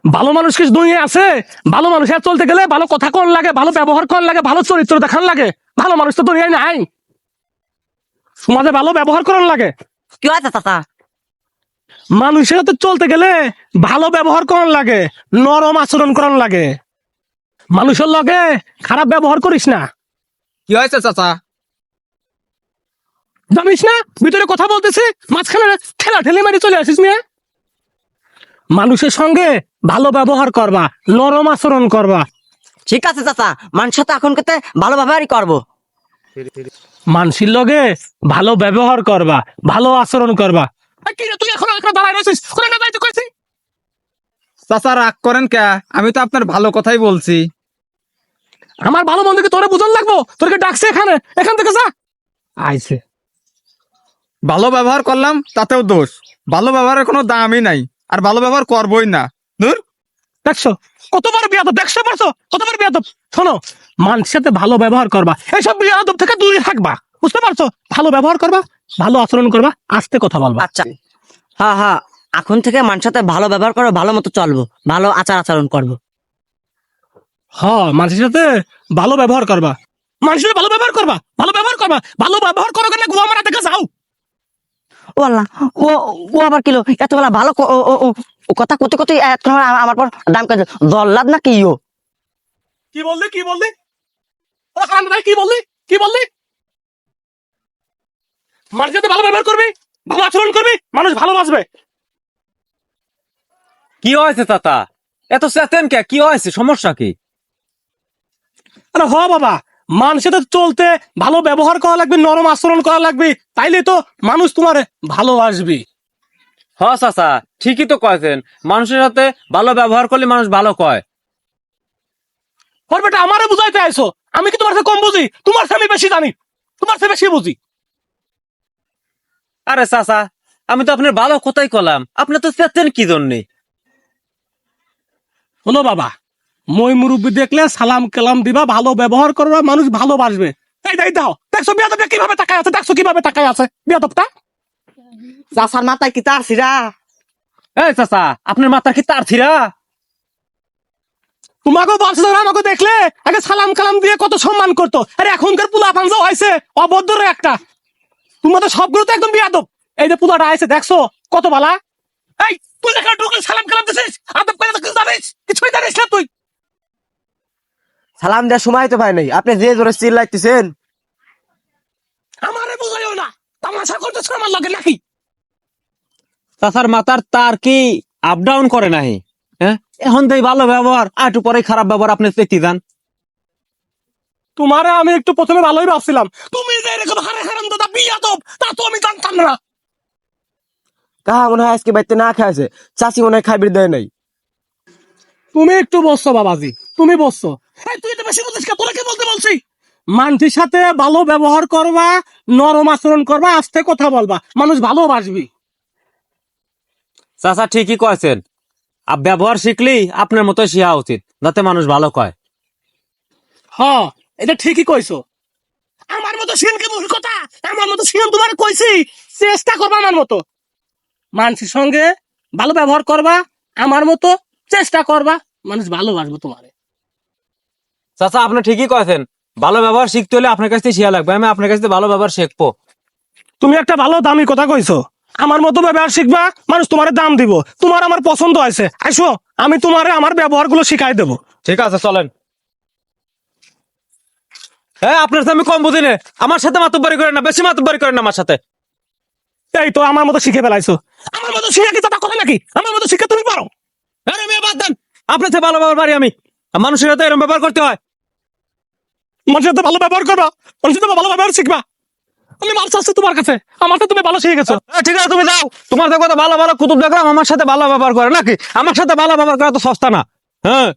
ভালো মানুষ কি দুনিয়া আছে? ভালো মানুষ আর চলতে গেলে ভালো কথা কোন লাগে, ভালো ব্যবহার কোন লাগে, ভালো চরিত্র দেখান লাগে। ভালো মানুষ তো দুনিয়ায় নাই। সমাজে ভালো ব্যবহার করার লাগে। কি হয়েছে চাচা? মানুষের সাথে চলতে গেলে ভালো ব্যবহার করার লাগে, নরম আচরণ করার লাগে। মানুষের লগে খারাপ ব্যবহার করিস না। কি হয়েছে চাচা? জানিস না ভিতরে কথা বলতেছি, মাঝখানে ঠেলা ঠেলি মারি চলে আসিস মিয়া। মানুষের সঙ্গে ভালো ব্যবহার করবা, নরম আচরণ করবা। ঠিক আছে চাচা, মানুষের সাথে এখন করতে ভালো ব্যবহারই করবো। মানুষের লগে ভালো ব্যবহার করবা, ভালো আচরণ করবা। এই কি রে, তুই এখন দাঁড়ায় রয়েছিস? কোনে না যাইতে কইছি? চাচা রাগ করেন কে? আমি তো আপনার ভালো কথাই বলছি। আমার ভালো মন্দ কি তোরে বুঝান লাগবো? তোরকে ডাকছে এখানে, এখান থেকে যা। আইছে ভালো ব্যবহার করলাম তাতেও দোষ। ভালো ব্যবহারের কোনো দামই নাই, আর ভালো ব্যবহার করবোই না। ধুর। দেখছো কতবার বিয়াদব, দেখছো পারছো কতবার বিয়াদব। শোনো, মানুষের সাথে ভালো ব্যবহার করবা, এইসব বিয়াদব থেকে দূরে থাকবা, বুঝতে পারছো? ভালো ব্যবহার করবা, ভালো আচরণ করবা, আস্তে কথা বলবা। আচ্ছা, হ্যাঁ হ্যাঁ, এখন থেকে মানুষের সাথে ভালো ব্যবহার করবো, ভালো মতো চলবো, ভালো আচার আচরণ করবো। হ্যাঁ, মানুষের সাথে ভালো ব্যবহার করবা, মানুষের সাথে ভালো ব্যবহার করবা, ভালো ব্যবহার করবা, ভালো ব্যবহার করো কেন গোয়া মারা দেখে যাও। ও আল্লাহ, ও ও আবার কিলো এত বেলা ভালো ও কথা করতে করতে এতক্ষণ আমার পর দাম কাজ জল্লাদ না কি ও? কি বললি কি বললি? ও হারাম ভাই, কি বললি কি বললি? মানুষের সাথে ভালো ব্যবহার করবি, ভালো আচরণ করবি, মানুষ ভালো বাঁচবে। কি হয়েছে চাচা? এত চেতেন কে? কি হয়েছে? সমস্যা কি? আরে হ বাবা, মানুষের সাথে চলতে ভালো ব্যবহার করা লাগবে, নরম আচরণ করা লাগবে, তাইলে তো মানুষ তোমার ভালোবাসবে। হ চাচা, ঠিকই তো কয়েছেন। মানুষের সাথে ভালো ব্যবহার করলে মানুষ ভালো কয়। ওর বেটা আমারে বুঝাইতে আইছো? আমি কি তোমার সাথে কম বুঝি? তোমার সাথে আমি বেশি জানি, তোমার সাথে বেশি বুঝি। আরে চাচা, আমি তো আপনার ভালো কথাই কলাম, আপনি তো চেতেন কি জন্যে? শোনো বাবা, মই মুরব্বী দেখলে সালাম কালাম দিবা, ভালো ব্যবহার করবা, মানুষ ভালোবাসবে। এই দাও, দেখছো বিয়াদবটা কিভাবে তাকায় আছে? দেখছো কিভাবে তাকায় আছে বিয়াদবটা? চাচার মাথায় কি তার ছিড়া? এই চাচা, আপনার মাথার কি তার থিরা? তোমাকেও বলছো না, আমাকে দেখলে আগে সালাম কালাম দিয়ে কত সম্মান করতো, আরে এখনকার পুলা পাঞ্জা হয়েছে অভদ্র একটা। তোমাদের সবগুলো তো একদম বিয়াদব। এই যে পুলাটা আছে দেখছো কত বালা। এই তুই এখানে ঢুকে সালাম কালাম দিছিস, আদব করে তো কিছু জানিস? কিছুই জানিস না তুই। সালাম দেওয়ার সময় তো ভাই নাই, আপনি যে জোরে চিল লাগতেছেন। আমারে বুঝাইও না, তামাশা করতেছো আমার লগে নাকি? চাচার মাথার তার কি আপ ডাউন করে নাই? হ্যাঁ, এখন দেই ভালো ব্যবহার, আটু পরে খারাপ ব্যবহার, আপনি চেতি যান। তোমারে আমি একটু প্রথমে ভালোই ভাবছিলাম, তুমি যে এরকম হারে হারাম দাদা বিয়াদব তা তো আমি জানতাম না। কাহা মনে হয় আজকে বাড়িতে না খাইছে, চাচি মনে হয় খাইবির দেয় নাই। তুমি একটু বসছো বাবাজি, তুমি বসছো। এই তুই তো বেশি বলছিস, তোরা কি বলতে বলছি? মানুষের সাথে ভালো ব্যবহার করবা, নরম আচরণ করবা, আস্তে কথা বলবা, মানুষ ভালোবাসবি। চাচা ঠিকই কয়েছেন, ব্যবহার শিখলেই আপনার মতো শিয়া উচিত, যাতে মানুষ ভালো কয়। হ্যাঁ, এটা ঠিকই কইছো। আমার মতো সিনকে কথা, আমার মতো সিন তোমার কইছি, চেষ্টা করবা আমার মতো মানুষের সঙ্গে ভালো ব্যবহার করবা, আমার মতো চেষ্টা করবা, মানুষ ভালোবাসবো তোমারে। চাচা আপনি ঠিকই কয়েছেন, ভালো ব্যবহার শিখতে হলে আপনার কাছ থেকে শিয়া লাগবে। আমি আপনার কাছ থেকে ভালো ব্যবহার শিখবো। তুমি একটা ভালো দামি কথা কইছো, আমার মতো ব্যবহার শিখবা, মানুষ তোমারে দাম দিব। তোমার আমার পছন্দ হয়েছে, আইসো আমি তোমারে আমার ব্যবহার গুলো শিখাই দেবো। ঠিক আছে, চলেন। হ্যাঁ, আপনার সাথে আমি কম বুঝি না, আমার সাথে মাতব্বরি করেন না, বেশি মাতব্বরি করেন না আমার সাথে। এই তো আমার মতো শিখে ফেলাইছো। আমার মতো শিখে কি তা কথা নাকি? আমার মতো শিখে তুমি পারো? আরে মেয়ে বাদ দেন, আপনার সাথে ভালো ব্যবহার পারি আমি। আর মানুষের সাথে এরকম ব্যবহার করতে হয়। মানুষের সাথে ভালো ব্যবহার করবা, মানুষের সাথে ভালো ব্যবহার শিখবা। আমি মার চাচ্ছি তোমার কাছে, আমার সাথে তুমি ভালো শিখে গেছো। ঠিক আছে, তুমি যাও, তোমার সাথে কথা ভালো ভালো কুতুব দেখলাম, আমার সাথে ভালো ব্যবহার করে নাকি? আমার সাথে ভালো ব্যবহার করা তো সস্তা না। হ্যাঁ।